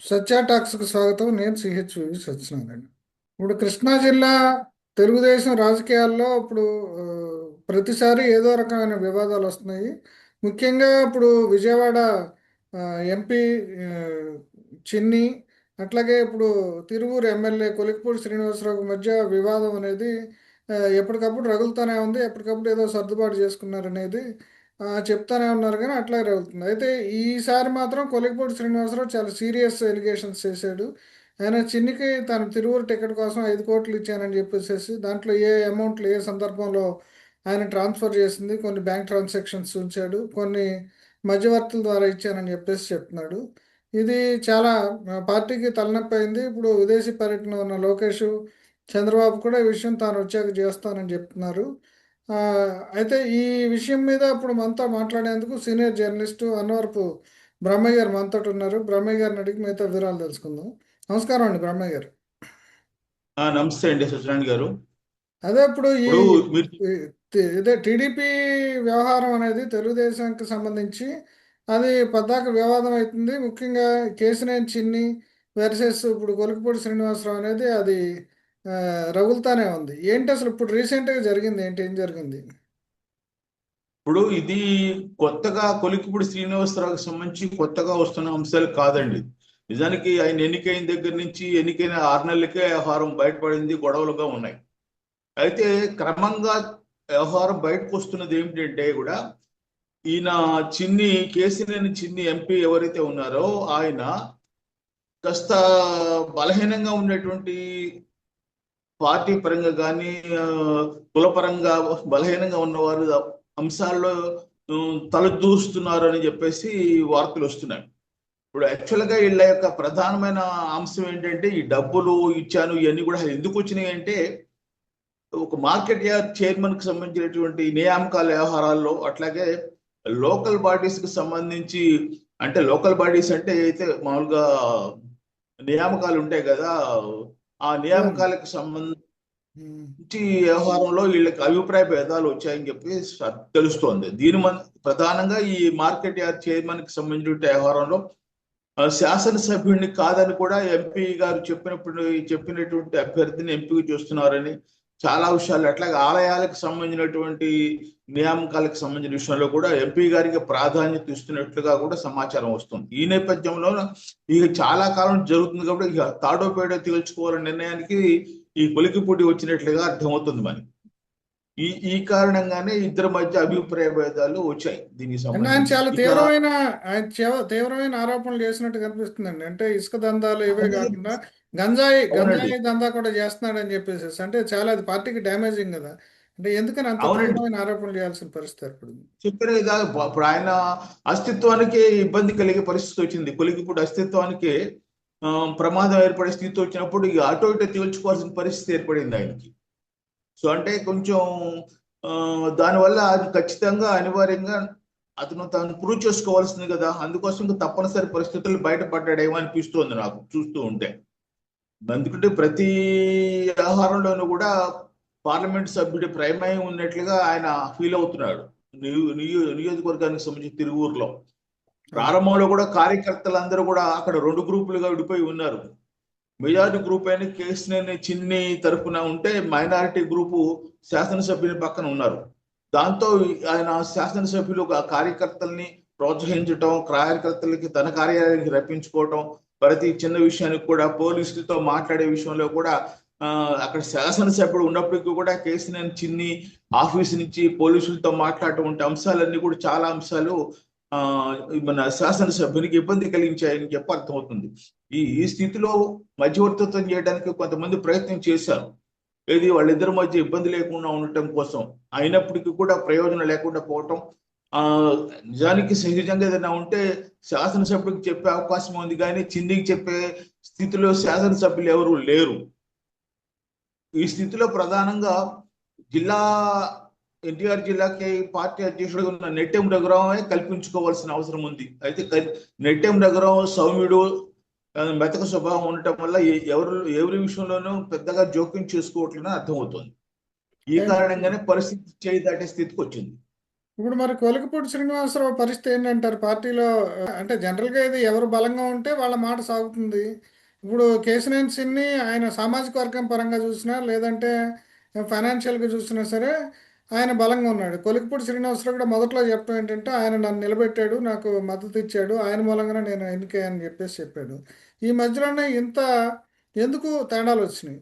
సత్య టాక్స్కు స్వాగతం. నేను సిహెచ్వి సత్యనారాయణ. ఇప్పుడు కృష్ణా జిల్లా తెలుగుదేశం రాజకీయాల్లో ఇప్పుడు ఆ, ప్రతిసారి ఏదో రకమైన వివాదాలు వస్తున్నాయి. ముఖ్యంగా ఇప్పుడు విజయవాడ ఆ, ఎంపీ ఆ, చిన్ని, అట్లాగే ఇప్పుడు తిరువూరు ఎమ్మెల్యే కొలిక్పూడి శ్రీనివాసరావు మధ్య వివాదం అనేది ఎప్పటికప్పుడు రగులుతూనే ఉంది. ఎప్పటికప్పుడు ఏదో సర్దుబాటు చేసుకున్నారనేది చెప్తానే ఉన్నారు, కానీ అట్లాగే రగులుతుంది. అయితే ఈసారి మాత్రం కొలిక్పూడి శ్రీనివాసరావు చాలా సీరియస్ ఎలిగేషన్స్ చేశాడు. ఆయన చిన్నికి తన తిరువురు టికెట్ కోసం 5 కోట్లు ఇచ్చానని చెప్పేసి దాంట్లో ఏ అమౌంట్లు ఏ సందర్భంలో ఆయన ట్రాన్స్ఫర్ చేసింది, కొన్ని బ్యాంక్ ట్రాన్సాక్షన్స్ ఉంచాడు, కొన్ని మధ్యవర్తుల ద్వారా ఇచ్చానని చెప్పేసి చెప్తున్నాడు. ఇది చాలా పార్టీకి తలనొప్పి అయింది. ఇప్పుడు విదేశీ పర్యటన ఉన్న లోకేష్, చంద్రబాబు కూడా ఈ విషయం తాను వచ్చాక చేస్తానని చెప్తున్నారు. ఆ, అయితే ఈ విషయం మీద ఇప్పుడు మనతో మాట్లాడేందుకు సీనియర్ జర్నలిస్టు అన్నవరపు బ్రహ్మయ్య గారు మనతో ఉన్నారు. బ్రహ్మయ్య గారిని అడిగి మిగతా వివరాలు తెలుసుకుందాం. నమస్కారం అండి బ్రహ్మయ్య గారు. నమస్తే అండి సత్యనారాయణ గారు. అదే ఇప్పుడు ఇప్పుడు మీరు ఇదే టీడీపీ వ్యవహారం అనేది తెలుగుదేశానికి సంబంధించి అది పద్దాక వివాదం అవుతుంది. ముఖ్యంగా కేసినేని చిన్ని వర్సెస్ ఇప్పుడు కొలికిపూడి శ్రీనివాసరావు అనేది అది ఆ, రగులుతానే ఉంది. ఏంటి అసలు ఇప్పుడు రీసెంట్గా జరిగింది ఏంటి, ఏం జరిగింది? ఇప్పుడు ఇది కొత్తగా కొలికిపూడి శ్రీనివాసరావుకి సంబంధించి కొత్తగా వస్తున్న అంశాలు కాదండి. నిజానికి ఆయన ఎన్నికైన దగ్గర నుంచి ఎన్నికైన 6 నెలలకే వ్యవహారం బయటపడింది, గొడవలుగా ఉన్నాయి. అయితే క్రమంగా వ్యవహారం బయటకు వస్తున్నది ఏమిటంటే కూడా ఈయన కేసినేని చిన్ని ఎంపీ ఎవరైతే ఉన్నారో ఆయన కాస్త బలహీనంగా ఉన్నటువంటి పార్టీ పరంగా కానీ కులపరంగా బలహీనంగా ఉన్నవారు అంశాల్లో తలదూస్తున్నారు అని చెప్పేసి వార్తలు వస్తున్నాయి. ఇప్పుడు యాక్చువల్గా వీళ్ళ యొక్క ప్రధానమైన అంశం ఏంటంటే ఈ డబ్బులు ఇచ్చాను ఇవన్నీ కూడా ఎందుకు వచ్చినాయి అంటే ఒక మార్కెట్ యార్డ్ చైర్మన్ కి సంబంధించినటువంటి నియామకాల వ్యవహారాల్లో, అట్లాగే లోకల్ బాడీస్ కి సంబంధించి, అంటే లోకల్ బాడీస్ అంటే అయితే మామూలుగా నియామకాలు ఉంటాయి కదా, ఆ అవును. నియామకాలకు సంబంధించి ఉమ్. వ్యవహారంలో వీళ్ళకి అభిప్రాయ భేదాలు వచ్చాయని చెప్పి తెలుస్తోంది. ప్రధానంగా ఈ మార్కెట్ యార్డ్ చైర్మన్ కి సంబంధించిన వ్యవహారంలో శాసనసభ్యుడిని కాదని కూడా ఎంపీ గారు చెప్పినటువంటి అభ్యర్థిని ఎంపిక చేస్తున్నారని చాలా విషయాలు, అట్లాగే ఆలయాలకు సంబంధించినటువంటి నియామకాలకు సంబంధించిన విషయంలో కూడా ఎంపీ గారికి ప్రాధాన్యత ఇస్తున్నట్లుగా కూడా సమాచారం వస్తుంది. ఈ నేపథ్యంలో ఇక చాలా కాలం జరుగుతుంది కాబట్టి ఇక తాడోపేడో తేల్చుకోవాలనే నిర్ణయానికి ఈ కొలికిపూడి వచ్చినట్లుగా అర్థమవుతుంది మనకి. ఈ ఈ కారణంగానే ఇద్దరి మధ్య అభిప్రాయ భేదాలు వచ్చాయి దీనికి అంటే ఆయన సంబంధించి. చాలా ఇక తీవ్రమైన ఆరోపణలు చేసినట్టు కనిపిస్తుందండి. అంటే ఇసుక దందాలు ఇవే అవునండి, కాకుండా గంజాయి అవునండి, గంజాయి దందా కూడా చేస్తున్నాడని చెప్పేసి, అంటే చాలా అది పార్టీకి డ్యామేజింగ్ కదా. అంటే ఎందుకని అంత అవునండి. తీవ్రమైన ఆరోపణలు చేయాల్సిన పరిస్థితి ఏర్పడింది? చెప్పారు కదా, ఇప్పుడు ఆయన అస్తిత్వానికే ఇబ్బంది కలిగే పరిస్థితి వచ్చింది. కొలికిపూడి అస్తిత్వానికి ఆ, ప్రమాదం ఏర్పడే స్థితి వచ్చినప్పుడు ఇక అటో ఇటో తేల్చుకోవాల్సిన పరిస్థితి ఏర్పడింది ఆయనకి. సో అంటే కొంచెం ఆ, దానివల్ల అది ఖచ్చితంగా అనివార్యంగా అతను తాను ప్రూవ్ చేసుకోవాల్సింది కదా, అందుకోసం ఇంకా తప్పనిసరి పరిస్థితులు బయటపడ్డాడేమో అనిపిస్తోంది నాకు చూస్తూ ఉంటే. అందుకంటే ప్రతి వ్యవహారంలోనూ కూడా పార్లమెంట్ సభ్యుడి ప్రమేయం ఉన్నట్లుగా ఆయన ఫీల్ అవుతున్నాడు. నియోజకవర్గానికి సంబంధించి తిరువూరులో అవును. ప్రారంభంలో కూడా కార్యకర్తలందరూ కూడా అక్కడ 2 గ్రూపులుగా విడిపోయి ఉన్నారు. మెజారిటీ గ్రూప్ అయిన కేసినేని చిన్ని తరఫున ఉంటే మైనారిటీ గ్రూపు శాసనసభ్యుని పక్కన ఉన్నారు. దాంతో ఆయన శాసనసభ్యులు కార్యకర్తల్ని ప్రోత్సహించడం, కార్యకర్తలకి తన కార్యాలయానికి రప్పించుకోవటం, ప్రతి చిన్న విషయానికి కూడా పోలీసులతో మాట్లాడే విషయంలో కూడా అక్కడ శాసనసభ్యుడు ఉన్నప్పటికీ కూడా కేసినేని చిన్ని ఆఫీస్ నుంచి పోలీసులతో మాట్లాడటం వంటి అంశాలన్నీ కూడా చాలా అంశాలు ఆ మన శాసనసభ్యునికి ఇబ్బంది కలిగించాయని చెప్పి అర్థమవుతుంది. ఈ స్థితిలో మధ్యవర్తిత్వం చేయడానికి కొంతమంది ప్రయత్నం చేశారు, ఏది వాళ్ళిద్దరి మధ్య ఇబ్బంది లేకుండా ఉండటం కోసం. అయినప్పటికీ కూడా ప్రయోజనం లేకుండా పోవటం. ఆ నిజానికి సహజంగా ఏదైనా ఉంటే శాసనసభ్యుడికి చెప్పే అవకాశం ఉంది, కానీ చిన్నికి చెప్పే స్థితిలో శాసనసభ్యులు ఎవరు లేరు. ఈ స్థితిలో ప్రధానంగా జిల్లా ఎన్టీఆర్ జిల్లాకి పార్టీ అధ్యక్షుడిగా ఉన్న నెట్టెం రఘురామే కల్పించుకోవాల్సిన అవసరం ఉంది. అయితే నెట్టెం రఘురాం సౌమ్యుడు, మెతక స్వభావం ఉండటం వల్ల ఎవరి విషయంలోనూ పెద్దగా జోక్యం చేసుకోవట్లేదని అర్థమవుతుంది. ఈ కారణంగానే పరిస్థితి చేయి దాటే స్థితికి వచ్చింది. ఇప్పుడు మరి కొలికపూడి శ్రీనివాసరావు పరిస్థితి ఏంటంటారు పార్టీలో? అంటే జనరల్గా ఇది ఎవరు బలంగా ఉంటే వాళ్ళ మాట సాగుతుంది. ఇప్పుడు కేశినేని చిన్ని ఆయన సామాజిక వర్గం పరంగా చూసినా లేదంటే ఫైనాన్షియల్గా చూసినా సరే ఆయన బలంగా ఉన్నాడు. కొలికపూడి శ్రీనివాసరావు కూడా మొదట్లో చెప్పడం ఏంటంటే ఆయన నన్ను నిలబెట్టాడు, నాకు మద్దతు ఇచ్చాడు, ఆయన మూలంగానే నేను ఎన్నికయ్యానని చెప్పేసి చెప్పాడు. ఈ మధ్యలోనే ఇంత ఎందుకు తేడాలు వచ్చినాయి?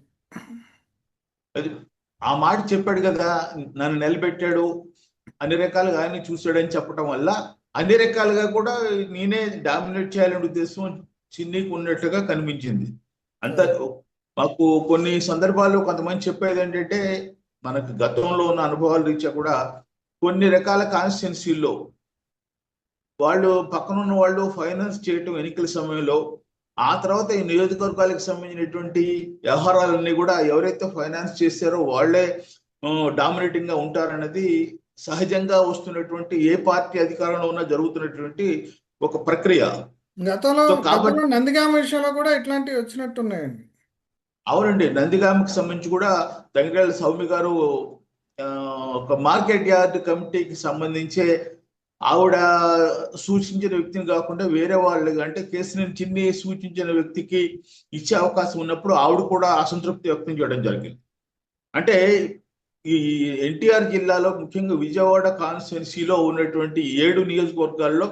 అది ఆ మాట చెప్పాడు కదా, నన్ను నిలబెట్టాడు, అన్ని రకాలుగా ఆయన చూశాడని చెప్పడం వల్ల అన్ని రకాలుగా కూడా నేనే డామినేట్ చేయాలనే ఉద్దేశం చిన్నీకి ఉన్నట్టుగా కనిపించింది. అంత మాకు కొన్ని సందర్భాల్లో కొంతమంది చెప్పేది ఏంటంటే, మనకు గతంలో ఉన్న అనుభవాల రీత్యా కూడా కొన్ని రకాల కాన్స్టిట్యున్సీల్లో వాళ్ళు పక్కనున్న వాళ్ళు ఫైనాన్స్ చేయటం ఎన్నికల సమయంలో, ఆ తర్వాత ఈ నియోజకవర్గాలకు సంబంధించినటువంటి వ్యవహారాలన్నీ కూడా ఎవరైతే ఫైనాన్స్ చేశారో వాళ్ళే డామినేటింగ్ గా ఉంటారన్నది సహజంగా వస్తున్నటువంటి ఏ పార్టీ అధికారంలో ఉన్నా జరుగుతున్నటువంటి ఒక ప్రక్రియ. గతంలో సో కాబట్టి గతంలో నందిగామ విషయంలో కూడా ఇట్లాంటివి వచ్చినట్టున్నాయండి. అవునండి, నందిగామకి సంబంధించి కూడా తంగిరాల సౌమి గారు ఆ, ఒక మార్కెట్ యార్డ్ కమిటీకి సంబంధించే ఆవిడ సూచించిన వ్యక్తిని కాకుండా వేరే వాళ్ళు అంటే కేసినేని చిన్ని సూచించిన వ్యక్తికి ఇచ్చే అవకాశం ఉన్నప్పుడు ఆవిడ కూడా అసంతృప్తి వ్యక్తం చేయడం జరిగింది. అంటే ఈ ఎన్టీఆర్ జిల్లాలో ముఖ్యంగా విజయవాడ కాన్స్టిట్యున్సీలో ఉన్నటువంటి 7 నియోజకవర్గాల్లో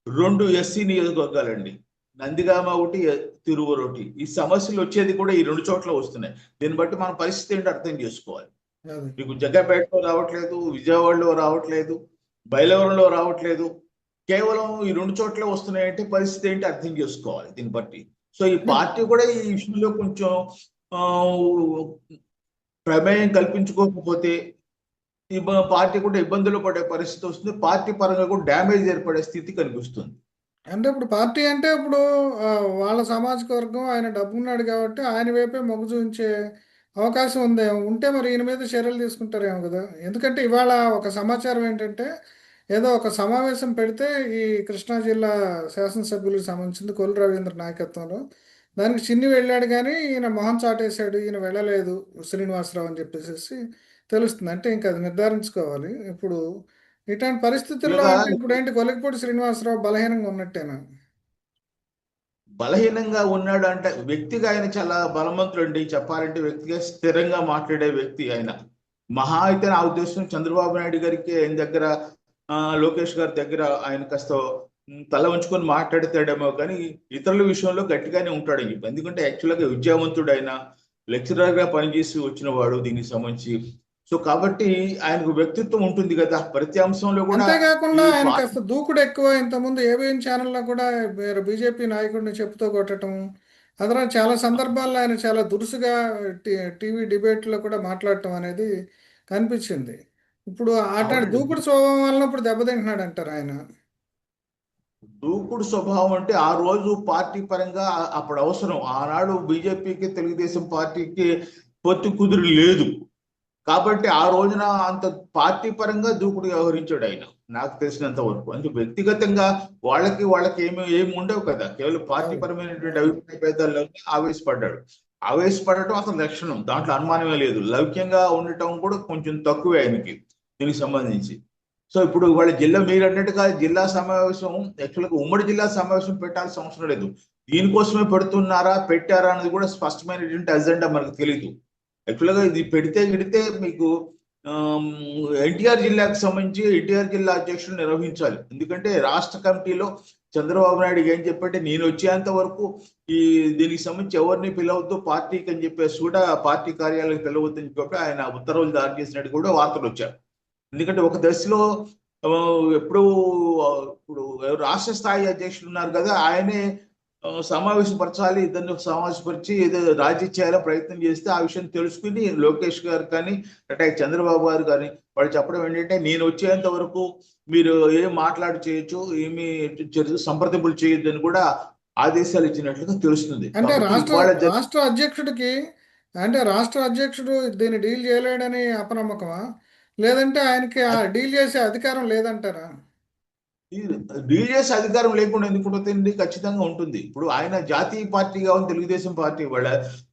2 ఎస్సీ నియోజకవర్గాలండి. నందిగామ ఒకటి, తిరువూరు ఒకటి. ఈ సమస్యలు వచ్చేది కూడా ఈ 2 చోట్ల వస్తున్నాయి. దీన్ని బట్టి మన పరిస్థితి ఏంటో అర్థం చేసుకోవాలి. అదే. మీకు జగ్గపేటలో రావట్లేదు, విజయవాడలో రావట్లేదు, బయలువరంలో రావట్లేదు, కేవలం ఈ 2 చోట్ల వస్తున్నాయంటే పరిస్థితి ఏంటి అర్థం చేసుకోవాలి దీన్ని బట్టి. సో ఈ పార్టీ కూడా ఈ విషయంలో కొంచెం ఆ, ప్రమేయం కల్పించుకోకపోతే ఈ పార్టీ కూడా ఇబ్బందులు పడే పరిస్థితి వస్తుంది. పార్టీ పరంగా కూడా డ్యామేజ్ ఏర్పడే స్థితి కనిపిస్తుంది. అంటే ఇప్పుడు పార్టీ అంటే ఇప్పుడు ఆ, వాళ్ళ సామాజిక వర్గం ఆయన డబ్బు ఉన్నాడు కాబట్టి ఆయన వైపే మొగ్గు చూపించే అవకాశం ఉంది. ఉంటే మరి ఈయన మీద చర్యలు తీసుకుంటారేమో కదా. ఎందుకంటే ఇవాళ ఒక సమాచారం ఏంటంటే ఏదో ఒక సమావేశం పెడితే ఈ కృష్ణా జిల్లా శాసనసభ్యులకు సంబంధించింది కొల్లు రవీంద్ర నాయకత్వంలో దానికి చిన్ని వెళ్ళాడు కానీ ఈయన మొహం చాటేశాడు, ఈయన వెళ్ళలేదు శ్రీనివాసరావు అని చెప్పేసి తెలుస్తుంది. అంటే ఇంకా అది నిర్ధారించుకోవాలి. ఇప్పుడు ఇట్లాంటి పరిస్థితుల్లో ఇలాగా అంటే ఇప్పుడు ఏంటి కొలికపూడి శ్రీనివాసరావు బలహీనంగా ఉన్నట్టేనా? బలహీనంగా ఉన్నాడు అంటే వ్యక్తిగా ఆయన చాలా బలవంతుడు అండి. చెప్పాలంటే వ్యక్తిగా స్థిరంగా మాట్లాడే వ్యక్తి ఆయన. మహా అయితే నా ఉద్దేశం చంద్రబాబు నాయుడు గారికి ఆయన దగ్గర లోకేష్ గారి దగ్గర ఆయన కాస్త తల ఉంచుకొని మాట్లాడతాడేమో కానీ ఇతరుల విషయంలో గట్టిగానే ఉంటాడు. ఎందుకంటే యాక్చువల్గా విద్యావంతుడు ఆయన, లెక్చరర్ గా పనిచేసి వచ్చిన వాడు దీనికి సంబంధించి. సో కాబట్టి ఆయనకు వ్యక్తిత్వం ఉంటుంది కదా, ప్రతి అంశంలో కూడా అంతేకాకుండా ఈ ఆయన కాస్త దూకుడు ఎక్కువ. ఇంతకుముందు ఏబిఎన్ ఛానల్లో కూడా మీరు బీజేపీ నాయకుడిని చెప్పుతో కొట్టడం, అదన చాలా సందర్భాల్లో ఆయన చాలా దురుసుగా టీవీ డిబేట్లో కూడా మాట్లాడటం అనేది కనిపించింది. ఇప్పుడు అట్లాంటి అవునండి. దూకుడు స్వభావం వలన ఇప్పుడు దెబ్బతింటున్నాడు అంటారు ఆయన. దూకుడు స్వభావం అంటే ఆ రోజు పార్టీ పరంగా అప్పుడు అవసరం. ఆనాడు బీజేపీకి తెలుగుదేశం పార్టీకి పొత్తు కుదురు లేదు కాబట్టి ఆ రోజున అంత పార్టీ పరంగా దూకుడు వ్యవహరించాడు ఆయన, నాకు తెలిసినంత వరకు. అంటే వ్యక్తిగతంగా వాళ్ళకి ఏమి ఉండవు కదా, కేవలం పార్టీ అవును. పరమైనటువంటి అభిప్రాయ భేదాల్లో ఆవేశపడ్డాడు. ఆవేశపడటం అసలు లక్షణం, దాంట్లో అనుమానమే లేదు. లౌక్యంగా ఉండటం కూడా కొంచెం తక్కువే ఆయనకి దీనికి సంబంధించి. సో ఇప్పుడు వాళ్ళ జిల్లా మీరు అన్నట్టుగా జిల్లా సమావేశం యాక్చువల్గా ఉమ్మడి జిల్లా సమావేశం పెట్టాల్సిన అవసరం లేదు. దీనికోసమే పెడుతున్నారా పెట్టారా అనేది కూడా స్పష్టమైనటువంటి అజెండా మనకు తెలియదు. యాక్చువల్గా ఇది గిడితే మీకు ఎన్టీఆర్ జిల్లాకు సంబంధించి ఎన్టీఆర్ జిల్లా అధ్యక్షులు నిర్వహించాలి. ఎందుకంటే రాష్ట్ర కమిటీలో చంద్రబాబు నాయుడు ఏం చెప్పంటే నేను వచ్చేంత వరకు ఈ దీనికి సంబంధించి ఎవరిని పిలవద్దు పార్టీకి అని చెప్పేసి కూడా పార్టీ కార్యాలయం పిలవద్దు అని చెప్పి ఆయన ఉత్తర్వులు జారీ చేసినట్టు కూడా వార్తలు వచ్చారు. ఎందుకంటే ఒక దశలో ఎప్పుడు ఇప్పుడు రాష్ట్ర స్థాయి అధ్యక్షులు ఉన్నారు కదా, ఆయనే సమావేశపరచాలి, ఇద్దరిని సమావేశపరిచి ఏదో రాజీ చేయాలని ప్రయత్నం చేస్తే ఆ విషయం తెలుసుకుని లోకేష్ గారు కానీ అంటే చంద్రబాబు గారు కానీ వాళ్ళు చెప్పడం ఏంటంటే నేను వచ్చేంత వరకు మీరు ఏం మాట్లాడి చేయొచ్చు, ఏమి సంప్రదింపులు చేయొద్దు అని కూడా ఆదేశాలు ఇచ్చినట్లుగా తెలుస్తుంది. అంటే కాబట్టి రాష్ట్ర ఇవాళ రాష్ట్ర అధ్యక్షుడికి అంటే రాష్ట్ర అధ్యక్షుడు దీన్ని డీల్ చేయలేడని అపనమ్మకమా? లేదంటే ఆయనకి ఆ డీల్ చేసే అధికారం లేదంటారా? డీల్ చేసే అధికారం లేకుండా ఎందుకు ఉంటుంది? ఖచ్చితంగా ఉంటుంది. ఇప్పుడు ఆయన జాతీయ పార్టీగా ఉంది తెలుగుదేశం పార్టీ వాళ్ళ,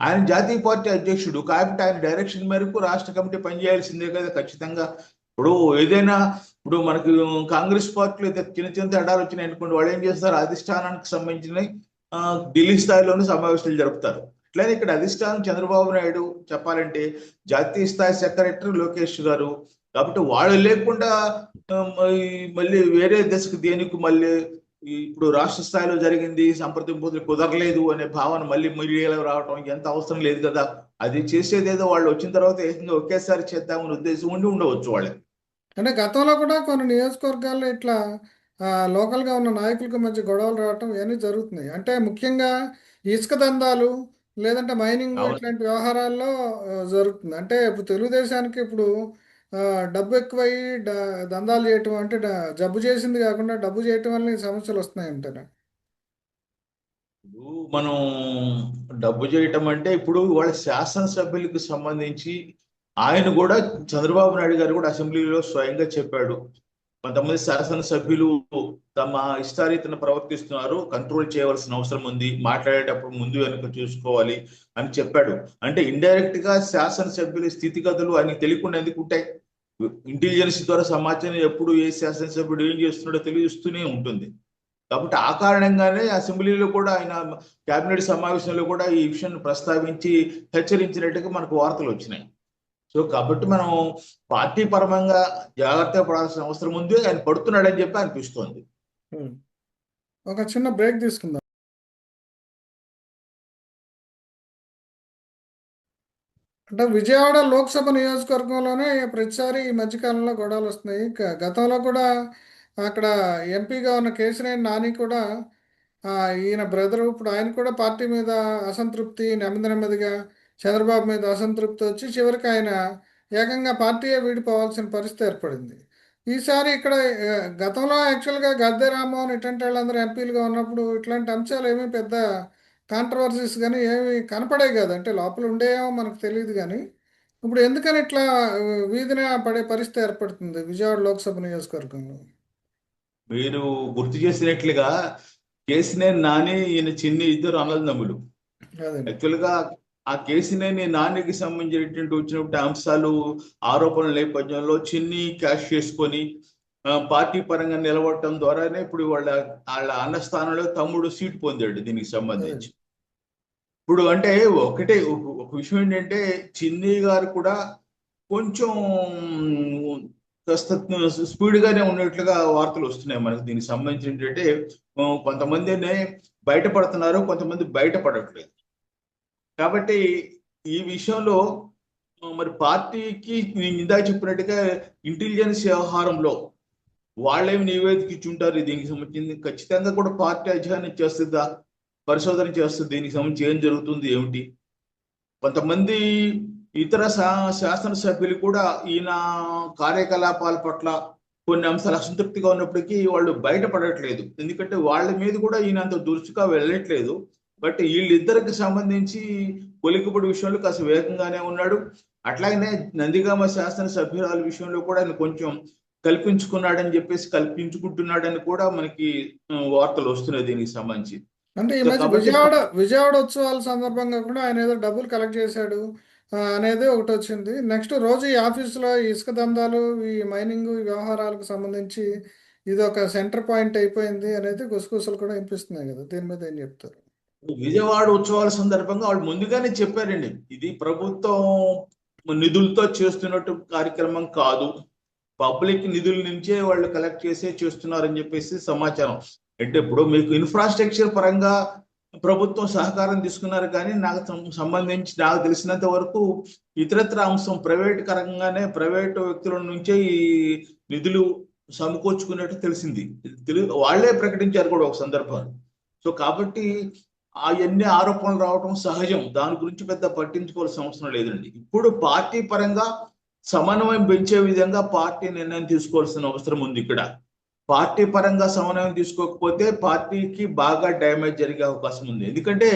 ఆయన జాతీయ పార్టీ అధ్యక్షుడు కాబట్టి ఆయన డైరెక్షన్ మేరకు రాష్ట్ర కమిటీ పనిచేయాల్సిందే కదా ఖచ్చితంగా. ఇప్పుడు ఏదైనా ఇప్పుడు మనకి కాంగ్రెస్ పార్టీలో చిన్న చిన్న తేడాలు వచ్చినాయి అనుకోండి, వాళ్ళు ఏం చేస్తారు, అధిష్టానానికి సంబంధించిన ఢిల్లీ స్థాయిలోనే సమావేశాలు జరుపుతారు. అట్లనే ఇక్కడ అధిష్టానం చంద్రబాబు నాయుడు చెప్పాలంటే జాతీయ స్థాయి సెక్రటరీ లోకేష్ గారు. కాబట్టి వాళ్ళు లేకుండా మళ్ళీ వేరే దశకు దేనికి మళ్ళీ ఇప్పుడు రాష్ట్ర స్థాయిలో జరిగింది సంప్రదింపులు కుదరలేదు అనే భావన మళ్ళీ మీడియాలో రావడం ఎంత అవసరం లేదు కదా. అది చేసేది ఏదో వాళ్ళు వచ్చిన తర్వాత ఏకంగా ఒకేసారి చేద్దామని ఉద్దేశం ఉండి ఉండవచ్చు వాళ్ళకి. అంటే గతంలో కూడా కొన్ని నియోజకవర్గాల్లో ఇట్లా లోకల్గా ఉన్న నాయకులకు మధ్య గొడవలు రావటం ఇవన్నీ జరుగుతున్నాయి. అంటే ముఖ్యంగా ఇసుక దందాలు లేదంటే మైనింగ్ అవును. ఇట్లాంటి వ్యవహారాల్లో జరుగుతుంది. అంటే ఇప్పుడు తెలుగుదేశానికి ఇప్పుడు డబ్బు ఎక్కువయ్యి దందాలు చేయటం అంటే జబ్బు చేసింది కాకుండా డబ్బు చేయటం వల్ల ఈ సమస్యలు వస్తున్నాయి అంటారా? ఇప్పుడు మనం డబ్బు చేయటం అంటే ఇప్పుడు వాళ్ళ శాసనసభ్యులకు సంబంధించి ఆయన కూడా చంద్రబాబు నాయుడు గారు కూడా అసెంబ్లీలో స్వయంగా చెప్పాడు, కొంతమంది శాసనసభ్యులు తమ ఇష్టారీతను ప్రవర్తిస్తున్నారు, కంట్రోల్ చేయవలసిన అవసరం ఉంది, మాట్లాడేటప్పుడు ముందు వెనుక చూసుకోవాలి అని చెప్పాడు. అంటే ఇండైరెక్ట్ గా శాసనసభ్యుల స్థితిగతులు ఆయనకి తెలియకుండా ఎందుకు ఉంటాయి? ఇంటెలిజెన్స్ ద్వారా సమాచారం ఎప్పుడు ఏ శాసనసభ్యుడు ఏం చేస్తున్నాడో తెలియస్తూనే ఉంటుంది. కాబట్టి ఆ కారణంగానే అసెంబ్లీలో కూడా ఆయన కేబినెట్ సమావేశంలో కూడా ఈ విషయాన్ని ప్రస్తావించి హెచ్చరించినట్టుగా మనకు వార్తలు వచ్చినాయి. సో కాబట్టి మనం పార్టీ పరంగా జాగ్రత్త పడాల్సిన అవసరం ఉంది, ఆయన పడుతున్నాడని చెప్పి అనిపిస్తోంది. ఒక చిన్న బ్రేక్ తీసుకుందాం. అంటే విజయవాడ లోక్సభ నియోజకవర్గంలోనే ప్రతిసారి ఈ మధ్యకాలంలో గొడవలు వస్తున్నాయి. గతంలో కూడా అక్కడ ఎంపీగా ఉన్న కేశినేని నాని కూడా ఈయన బ్రదరు, ఇప్పుడు ఆయన కూడా పార్టీ మీద అసంతృప్తి, నెమ్మది నెమ్మదిగా చంద్రబాబు మీద అసంతృప్తి వచ్చి చివరికి ఆయన ఏకంగా పార్టీయే వీడిపోవాల్సిన పరిస్థితి ఏర్పడింది. ఈసారి ఇక్కడ గతంలో యాక్చువల్గా గద్దె రామ్మోహన్ ఇట్లాంటి వాళ్ళందరూ ఎంపీలుగా ఉన్నప్పుడు ఇట్లాంటి అంశాలు ఏమీ పెద్ద కాంట్రవర్సీస్ కానీ ఏమి కనపడే కాదు. అంటే లోపల ఉండేమో మనకు తెలియదు కానీ ఇప్పుడు ఎందుకని ఇట్లా వీధిన పడే పరిస్థితి ఏర్పడుతుంది విజయవాడ లోక్సభ నియోజకవర్గంలో? మీరు గుర్తు చేసినట్లుగా కేసినేని నాని ఈయన చిన్ని ఇద్దరు అన్నదమ్ములు. అదండి. యాక్చువల్ గా ఆ కేసినేని నానికి సంబంధించినటువంటి వచ్చినటువంటి అంశాలు ఆరోపణల నేపథ్యంలో చిన్ని క్యాష్ చేసుకొని పార్టీ పరంగా నిలబడటం ద్వారానే ఇప్పుడు వాళ్ళ అన్న స్థానంలో తమ్ముడు సీట్ పొందాడు దీనికి సంబంధించి. ఇప్పుడు అంటే ఒకటే ఒక విషయం ఏంటంటే చిన్ని గారు కూడా కొంచెం కాస్త స్పీడ్ గానే ఉన్నట్లుగా వార్తలు వస్తున్నాయి మనకు. దీనికి సంబంధించి ఏంటంటే కొంతమందినే బయటపడుతున్నారు, కొంతమంది బయటపడట్లేదు. కాబట్టి ఈ విషయంలో మరి పార్టీకి నేను ఇందాక చెప్పినట్టుగా ఇంటెలిజెన్స్ వ్యవహారంలో వాళ్ళేమి నివేదిక ఇచ్చుంటారు దీనికి సంబంధించి, ఖచ్చితంగా కూడా పార్టీ అధ్యయనం చేస్తుందా, పరిశోధన చేస్తుంది దీనికి సంబంధించి ఏం జరుగుతుంది ఏమిటి. కొంతమంది ఇతర శాసనసభ్యులు కూడా ఈయన కార్యకలాపాల పట్ల కొన్ని అంశాలు అసంతృప్తిగా ఉన్నప్పటికీ వాళ్ళు బయటపడట్లేదు, ఎందుకంటే వాళ్ళ మీద కూడా ఈయన అంత దురుసుగా వెళ్ళట్లేదు. బట్ వీళ్ళిద్దరికి సంబంధించి కొలికపడి విషయంలో కాస్త వేగంగానే ఉన్నాడు. అట్లాగనే నందిగామ శాసనసభ్యురాల విషయంలో కూడా ఆయన కొంచెం కల్పించుకున్నాడని చెప్పేసి కల్పించుకుంటున్నాడని కూడా మనకి వార్తలు వస్తున్నాయి దీనికి సంబంధించి. అంటే ఈ సో మధ్య కాబట్టి విజయవాడ ఉత్సవాల సందర్భంగా కూడా ఆయన ఏదో డబ్బులు కలెక్ట్ చేశాడు అనేది ఒకటి వచ్చింది. నెక్స్ట్ రోజు ఈ ఆఫీసులో ఇసుక దందాలు, ఈ మైనింగ్ వ్యవహారాలకు సంబంధించి ఇది ఒక సెంటర్ పాయింట్ అయిపోయింది అనేది గుసగుసలు కూడా వినిపిస్తున్నాయి కదా. దీని మీద ఏం చెప్తారు? విజయవాడ ఉత్సవాల సందర్భంగా వాళ్ళు ముందుగానే చెప్పారండి, ఇది ప్రభుత్వం నిధులతో చేస్తున్నట్టు కార్యక్రమం కాదు, పబ్లిక్ నిధుల నుంచే వాళ్ళు కలెక్ట్ చేసే చేస్తున్నారని చెప్పేసి సమాచారం. అంటే ఇప్పుడు మీకు ఇన్ఫ్రాస్ట్రక్చర్ పరంగా ప్రభుత్వం సహకారం తీసుకున్నారు, కానీ నాకు సంబంధించి నాకు తెలిసినంత వరకు ఇతరత్ర అంశం ప్రైవేట్ పరంగానే ప్రైవేటు వ్యక్తుల నుంచే ఈ నిధులు సమకూర్చుకున్నట్టు తెలిసింది. వాళ్లే ప్రకటించారు కూడా ఒక సందర్భం. సో కాబట్టి అవన్నీ ఆరోపణలు రావడం సహజం, దాని గురించి పెద్ద పట్టించుకోవాల్సిన అవసరం లేదండి. ఇప్పుడు పార్టీ పరంగా సమన్వయం పెంచే విధంగా పార్టీ నిర్ణయం తీసుకోవాల్సిన అవసరం ఉంది. ఇక్కడ పార్టీ పరంగా సమన్వయం తీసుకోకపోతే పార్టీకి బాగా డ్యామేజ్ జరిగే అవకాశం ఉంది. ఎందుకంటే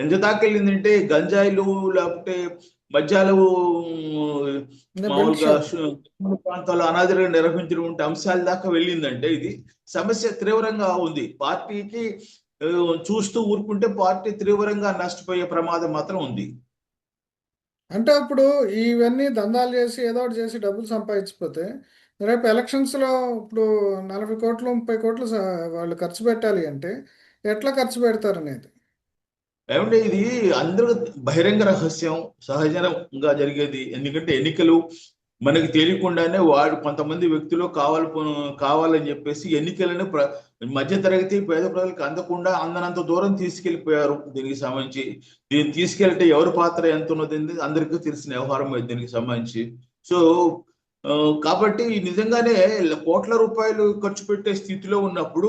ఎంత దాకా వెళ్ళిందంటే గంజాయిలు లేకపోతే మద్యాలు మామూలుగా ప్రాంతాల్లో అనాథలుగా నిర్వహించినటువంటి అంశాల దాకా వెళ్ళిందంటే ఇది సమస్య తీవ్రంగా ఉంది. పార్టీకి చూస్తూ ఊరుకుంటే పార్టీ తీవ్రంగా నష్టపోయే ప్రమాదం మాత్రం ఉంది. అంటే ఇప్పుడు ఇవన్నీ దందాలు చేసి ఏదో ఒకటి చేసి డబ్బులు సంపాదించిపోతే రేపు ఎలక్షన్స్లో ఇప్పుడు 40 కోట్లు 30 కోట్లు వాళ్ళు ఖర్చు పెట్టాలి అంటే ఎట్లా ఖర్చు పెడతారు అనేది. ఏమంటే ఇది అందరూ బహిరంగ రహస్యం, సహజంగా జరిగేది. ఎందుకంటే ఎన్నికలు మనకి తెలియకుండానే వాడు కొంతమంది వ్యక్తులు కావాలని చెప్పేసి ఎన్నికలను మధ్య తరగతి పేద ప్రజలకు అందనంత దూరం తీసుకెళ్లిపోయారు. దీనికి సంబంధించి దీన్ని తీసుకెళ్తే ఎవరి పాత్ర ఎంత ఉన్నది అందరికీ తెలిసిన వ్యవహారం దీనికి సంబంధించి. సో ఆ, కాబట్టి నిజంగానే కోట్ల రూపాయలు ఖర్చు పెట్టే స్థితిలో ఉన్నప్పుడు,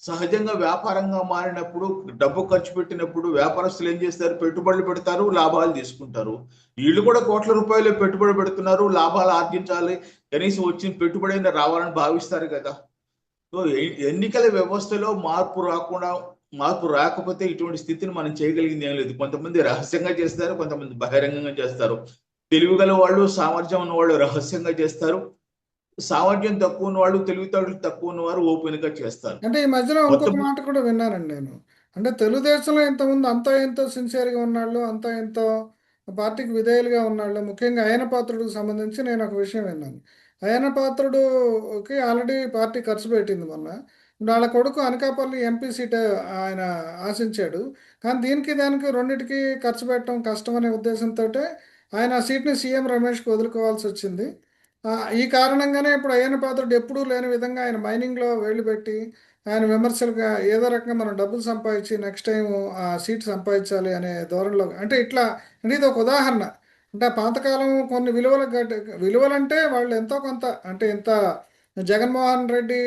సహజంగా వ్యాపారంగా మారినప్పుడు, డబ్బు ఖర్చు పెట్టినప్పుడు వ్యాపారస్తులు ఏం చేస్తారు? పెట్టుబడులు పెడతారు, లాభాలు తీసుకుంటారు. వీళ్ళు కూడా కోట్ల రూపాయలు పెట్టుబడి పెడుతున్నారు, లాభాలు ఆర్జించాలి, కనీసం వచ్చిన పెట్టుబడి అయినా రావాలని భావిస్తారు కదా. సో ఎన్నికల వ్యవస్థలో మార్పు రాకపోతే ఇటువంటి స్థితిని మనం చేయగలిగింది ఏం లేదు. కొంతమంది రహస్యంగా చేస్తారు, కొంతమంది బహిరంగంగా చేస్తారు. తెలివిగల వాళ్ళు, సామర్థ్యం ఉన్న వాళ్ళు రహస్యంగా చేస్తారు. సామర్థ్యం తక్కువ ఉన్న వాళ్ళు, తెలివితేటలు తక్కువ ఉన్న వారు ఓపెన్ గా చేస్తారు. అంటే ఈ మధ్యలో మొత్తం ఇంకొక మాట కూడా విన్నానండి నేను. అంటే తెలుగుదేశంలో ఇంతకుముందు అంతో ఎంతో సిన్సియర్గా ఉన్నాళ్ళు, అంతో ఎంతో పార్టీకి విధేయులుగా ఉన్నాళ్ళు. ముఖ్యంగా అయ్యన పాత్రుడికి సంబంధించి నేను ఒక విషయం విన్నాను. అయ్యన పాత్రుడుకి ఆల్రెడీ పార్టీ ఖర్చు పెట్టింది మొన్న. వాళ్ళ కొడుకు అనకాపల్లి ఎంపీ సీట్ ఆయన ఆశించాడు. కానీ దీనికి దానికి రెండిటికి ఖర్చు పెట్టడం కష్టం అనే ఉద్దేశంతో ఆయన ఆ సీట్ని సీఎం రమేష్కి వదులుకోవాల్సి వచ్చింది. ఆ, ఈ కారణంగానే ఇప్పుడు అయ్యన్న పాత్రుడు ఎప్పుడూ లేని విధంగా ఆయన మైనింగ్లో వేళ్ళు పెట్టి ఆయన విమర్శలుగా ఏదో రకంగా మనం డబ్బులు సంపాదించి నెక్స్ట్ టైం ఆ సీట్ సంపాదించాలి అనే ధోరణిలో అంటే ఇట్లా అంటే ఇది ఒక ఉదాహరణ. అంటే ఆ పాతకాలం కొన్ని విలువలంటే వాళ్ళు ఎంతో కొంత అంటే ఇంత జగన్మోహన్ రెడ్డి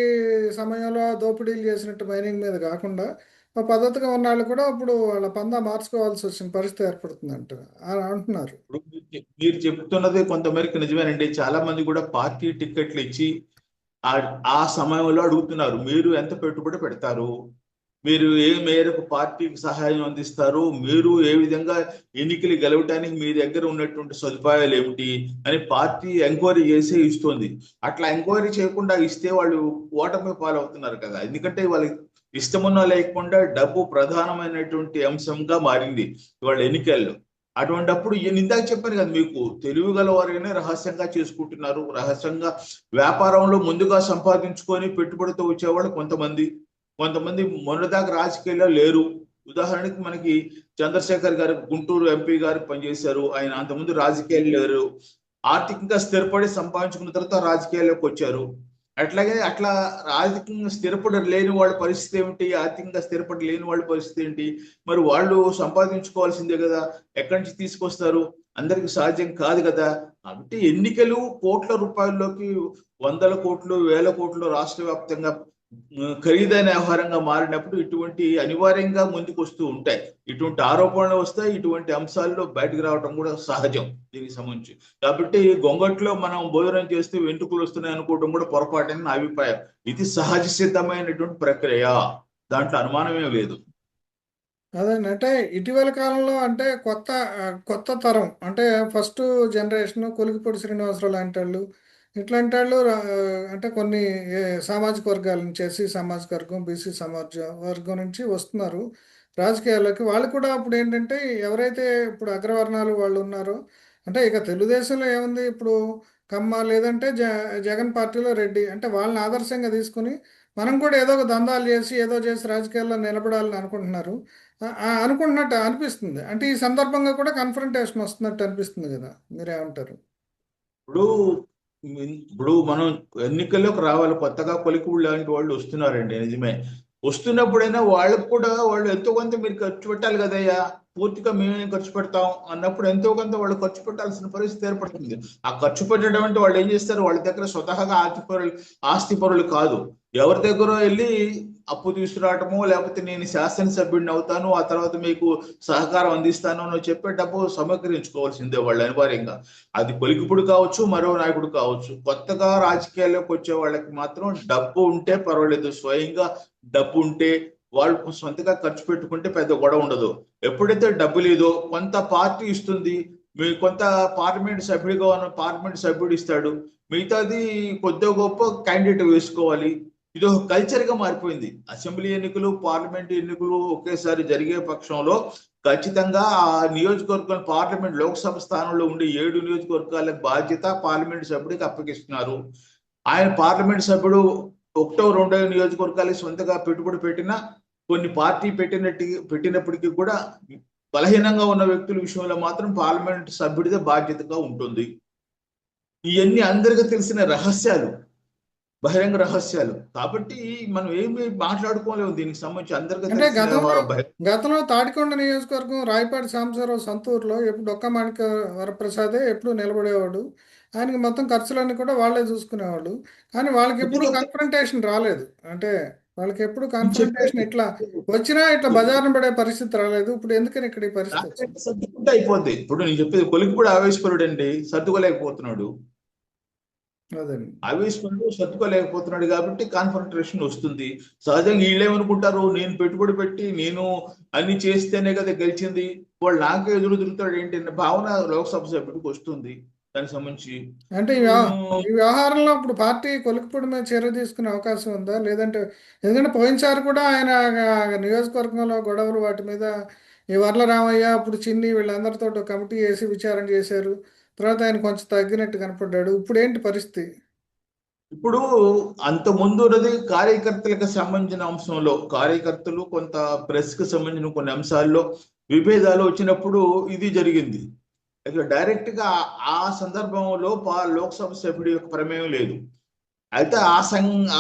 సమయంలో దోపిడీలు చేసినట్టు మైనింగ్ మీద కాకుండా ఒక పద్ధతిగా ఉన్న వాళ్ళు కూడా ఇప్పుడు వాళ్ళ పందా మార్చుకోవాల్సి వచ్చిన పరిస్థితి ఏర్పడుతుందంట అని అంటున్నారు. ఇప్పుడు మీరు చెప్తున్నది కొంతమేరకు నిజమేనండి. చాలా మంది కూడా పార్టీ టికెట్లు ఇచ్చి ఆ ఆ సమయంలో అడుగుతున్నారు, మీరు ఎంత పెట్టుబడి పెడతారు, మీరు ఏ మేరకు పార్టీకి సహాయం అందిస్తారు, మీరు ఏ విధంగా ఎన్నికలు గెలవటానికి మీ దగ్గర ఉన్నటువంటి సదుపాయాలు ఏమిటి అని పార్టీ ఎంక్వైరీ చేసి ఇస్తుంది. అట్లా ఎంక్వైరీ చేయకుండా ఇస్తే వాళ్ళు ఓటమి పాలవుతున్నారు కదా. ఎందుకంటే వాళ్ళకి ఇష్టమున్నా లేకుండా డబ్బు ప్రధానమైనటువంటి అంశంగా మారింది వాళ్ళ ఎన్నికల్లో. అటువంటప్పుడు ఇందాక చెప్పాను కదా మీకు, తెలివి గల వారినే రహస్యంగా చేసుకుంటున్నారు. రహస్యంగా వ్యాపారంలో ముందుగా సంపాదించుకొని పెట్టుబడితో వచ్చేవాళ్ళు కొంతమంది మొన్నదాకా రాజకీయాల్లో లేరు. ఉదాహరణకి మనకి చంద్రశేఖర్ గారు గుంటూరు ఎంపీ గారు పనిచేశారు. ఆయన అంతకుముందు రాజకీయాలు లేరు. ఆర్థికంగా స్థిరపడి సంపాదించుకున్న తర్వాత రాజకీయాల్లోకి వచ్చారు. అట్లా ఆర్థికంగా స్థిరపడి లేని వాళ్ళ పరిస్థితి ఏమిటి? ఆర్థికంగా స్థిరపడి లేని వాళ్ళ పరిస్థితి ఏంటి? మరి వాళ్ళు సంపాదించుకోవాల్సిందే కదా. ఎక్కడి నుంచి తీసుకొస్తారు? అందరికి సాధ్యం కాదు కదా. కాబట్టి ఎన్నికలు కోట్ల రూపాయల్లోకి, 100 కోట్లు 1000 కోట్లు రాష్ట్ర వ్యాప్తంగా ఖరీదైన వ్యవహారంగా మారినప్పుడు ఇటువంటి అనివార్యంగా ముందుకు వస్తూ ఉంటాయి. ఇటువంటి ఆరోపణలు వస్తాయి. ఇటువంటి అంశాల్లో బయటకు రావడం కూడా సహజం దీనికి సంబంధించి. కాబట్టి గొంగట్లో మనం భోజనం చేస్తే వెంట్రుకలు వస్తున్నాయి అనుకోవడం కూడా పొరపాటని నా అభిప్రాయం. ఇది సహజ సిద్ధమైనటువంటి ప్రక్రియ, దాంట్లో అనుమానమే లేదు. అదేండి. అంటే ఇటీవల కాలంలో అంటే కొత్త తరం అంటే ఫస్ట్ జనరేషన్ కొలికిపూడి శ్రీనివాసరావు లాంటి వాళ్ళు ఇట్లాంటి వాళ్ళు అంటే కొన్ని సామాజిక వర్గాల నుంచి ఎస్సీ సామాజిక వర్గం బీసీ సామాజిక వర్గం నుంచి వస్తున్నారు రాజకీయాల్లోకి. వాళ్ళు కూడా ఇప్పుడు ఏంటంటే ఎవరైతే ఇప్పుడు అగ్రవర్ణాలు వాళ్ళు ఉన్నారో అంటే ఇక తెలుగుదేశంలో ఏముంది ఇప్పుడు కమ్మ లేదంటే జగన్ పార్టీలో రెడ్డి అంటే వాళ్ళని ఆదర్శంగా తీసుకుని మనం కూడా ఏదో ఒక దందాలు చేసి ఏదో చేసి రాజకీయాల్లో నిలబడాలని అనుకుంటున్నారు. అనుకుంటున్నట్టు అనిపిస్తుంది. అంటే ఈ సందర్భంగా కూడా కన్ఫరంటేషన్ వస్తున్నట్టు అనిపిస్తుంది కదా, మీరేమంటారు? ఇప్పుడు ఇప్పుడు మనం ఎన్నికల్లోకి రావాలి. కొత్తగా కొలికుడు లాంటి వాళ్ళు వస్తున్నారండి, నిజమే. వస్తున్నప్పుడైనా వాళ్ళకు కూడా వాళ్ళు ఎంతో కొంత మీరు ఖర్చు పెట్టాలి కదయ్యా, పూర్తిగా మేమేం ఖర్చు పెడతాం అన్నప్పుడు ఎంతో కొంత వాళ్ళు ఖర్చు పెట్టాల్సిన పరిస్థితి ఏర్పడుతుంది. ఆ ఖర్చు పెట్టడం అంటే వాళ్ళు ఏం చేస్తారు? వాళ్ళ దగ్గర స్వతహాగా ఆస్తి పరులు కాదు. ఎవరి దగ్గర వెళ్ళి అప్పు తీసుకురావటము, లేకపోతే నేను శాసనసభ్యుడిని అవుతాను, ఆ తర్వాత మీకు సహకారం అందిస్తాను అని చెప్పే డబ్బు సమకరించుకోవాల్సిందే వాళ్ళు అనివార్యంగా. అది పొలికిపుడు కావచ్చు, మరో నాయకుడు కావచ్చు. కొత్తగా రాజకీయాల్లోకి వచ్చే వాళ్ళకి మాత్రం డబ్బు ఉంటే పర్వాలేదు. స్వయంగా డబ్బు ఉంటే వాళ్ళు సొంతగా ఖర్చు పెట్టుకుంటే పెద్ద గొడవ ఉండదు. ఎప్పుడైతే డబ్బు లేదో కొంత పార్టీ ఇస్తుంది, మీ కొంత పార్లమెంట్ సభ్యుడు ఇస్తాడు, మిగతాది కొద్దిగా గొప్ప క్యాండిడేట్ వేసుకోవాలి. ఇది ఒక కల్చర్ గా మారిపోయింది. అసెంబ్లీ ఎన్నికలు, పార్లమెంట్ ఎన్నికలు ఒకేసారి జరిగే పక్షంలో ఖచ్చితంగా ఆ నియోజకవర్గం పార్లమెంట్ లోక్సభ స్థానంలో ఉండే 7 నియోజకవర్గాల బాధ్యత పార్లమెంట్ సభ్యుడికి అప్పగిస్తున్నారు. ఆయన పార్లమెంట్ సభ్యుడు ఒకటో రెండో నియోజకవర్గాలకు సొంతగా పెట్టుబడి పెట్టినా కొన్ని పార్టీ పెట్టినప్పటికీ కూడా బలహీనంగా ఉన్న వ్యక్తుల విషయంలో మాత్రం పార్లమెంట్ సభ్యుడిదే బాధ్యతగా ఉంటుంది. ఇవన్నీ అందరికీ తెలిసిన రహస్యాలు, బహిరంగ రహస్యాలు. కాబట్టి మనం ఏమి మాట్లాడుకోలేము దీనికి సంబంధించి, అందరికీ అంటే తెలిసిన వ్యవహారం. గతంలో తాడికొండ నియోజకవర్గం రాయపాటి సాంబశివరావు సొంతూరులో ఎప్పుడు డొక్క మాణిక వరప్రసాదే ఎప్పుడు నిలబడేవాడు. ఆయనకి మొత్తం ఖర్చులన్నీ కూడా వాళ్ళే చూసుకునేవాళ్ళు. కానీ వాళ్ళకి ఎప్పుడు కన్ఫరంటేషన్ రాలేదు. అంటే వాళ్ళకి ఎప్పుడు కన్ఫరంటేషన్ ఇట్లా వచ్చినా ఇట్లా బజార్న పడే పరిస్థితి రాలేదు. ఇప్పుడు ఎందుకని ఇక్కడ ఈ పరిస్థితి వచ్చింది? సర్దుకుంటే అయిపోద్ది. ఇప్పుడు నేను చెప్పేది, కొలికిపూడి ఆవేశపరుడు అండి, సర్దుకోలేకపోతున్నాడు. అదండి. ఆవేశపరుడు సర్దుకోలేకపోతున్నాడు కాబట్టి కాన్ఫరంటేషన్ వస్తుంది. సహజంగా వీళ్ళేమనుకుంటారు, నేను పెట్టుబడి పెట్టి నేను అన్ని చేస్తేనే కదా గెలిచింది, వాళ్ళు నాకే ఎదురు తిరుగుతాడు ఏంటి అనే భావన లోక్సభ సభ్యుడికి వస్తుంది. దానికి సంబంధించి అంటే ఈ వ్యవహారంలో ఇప్పుడు పార్టీ కొలిక్పూడి మీద చర్య తీసుకునే అవకాశం ఉందా? లేదంటే ఎందుకంటే పోయినసారి కూడా ఆయన నియోజకవర్గంలో గొడవలు వాటి మీద ఈ వర్ల రామయ్య, ఇప్పుడు చిన్ని వీళ్ళందరితో కమిటీ వేసి విచారణ చేశారు. తర్వాత ఆయన కొంచెం తగ్గినట్టు కనపడ్డాడు. ఇప్పుడు ఏంటి పరిస్థితి? ఇప్పుడు అంత ముందు ఉన్నది కార్యకర్తలకు సంబంధించిన అంశంలో, కార్యకర్తలు కొంత ప్రెస్ కు సంబంధించిన కొన్ని అంశాల్లో విభేదాలు వచ్చినప్పుడు ఇది జరిగింది. ఇట్లా డైరెక్ట్ గా ఆ సందర్భంలో లోక్సభ సభ్యుడి యొక్క ప్రమేయం లేదు. అయితే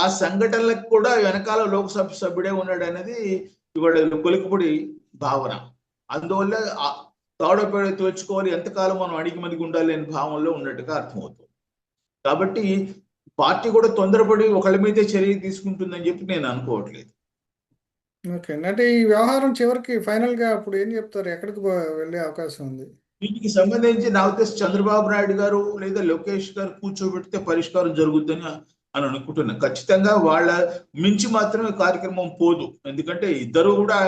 ఆ సంఘటనలకు కూడా వెనకాల లోక్సభ సభ్యుడే ఉన్నాడు అనేది ఇవాళ కొలికిపూడి భావన. అందువల్ల తాడోపేడ తోచుకోవాలి, ఎంతకాలం మనం అడిగి మడిగి ఉండాలి అనే భావనలో ఉన్నట్టుగా అర్థమవుతుంది. కాబట్టి పార్టీ కూడా తొందరపడి ఒకళ్ళ మీదే చర్య తీసుకుంటుందని చెప్పి నేను అనుకోవట్లేదు. ఓకే. అంటే ఈ వ్యవహారం చివరికి ఫైనల్ గా అప్పుడు ఏం చెప్తారు? ఎక్కడికి వెళ్ళే అవకాశం ఉంది? దీనికి సంబంధించి నాకు తెలిసి చంద్రబాబు నాయుడు గారు లేదా లోకేష్ గారు కూర్చోబెడితే పరిష్కారం జరుగుతుందని అని అనుకుంటున్నాను. ఖచ్చితంగా వాళ్ళ మించి మాత్రమే కార్యక్రమం పోదు. ఎందుకంటే ఇద్దరు కూడా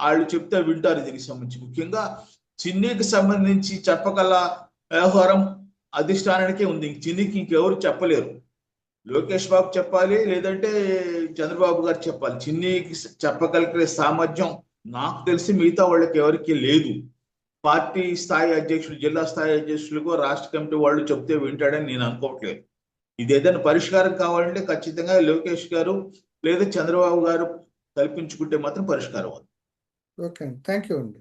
వాళ్ళు చెప్తే వింటారు దీనికి సంబంధించి. ముఖ్యంగా చిన్నీకి సంబంధించి చెప్పగల వ్యవహారం అధిష్టానానికే ఉంది. చిన్నీకి ఇంకెవరు చెప్పలేరు. లోకేష్ బాబు చెప్పాలి, లేదంటే చంద్రబాబు గారు చెప్పాలి. చిన్నీకి చెప్పగలిగే సామర్థ్యం నాకు తెలిసి మిగతా వాళ్ళకి ఎవరికి లేదు. పార్టీ స్థాయి అధ్యక్షులు, జిల్లా స్థాయి అధ్యక్షులకు రాష్ట్ర కమిటీ వాళ్ళు చెప్తే వింటాడని నేను అనుకోవట్లేదు. ఇది ఏదైనా పరిష్కారం కావాలంటే ఖచ్చితంగా లోకేష్ గారు లేదా చంద్రబాబు గారు కల్పించుకుంటే మాత్రం పరిష్కారం అవుతుంది. ఓకే. థ్యాంక్ యూ అండి.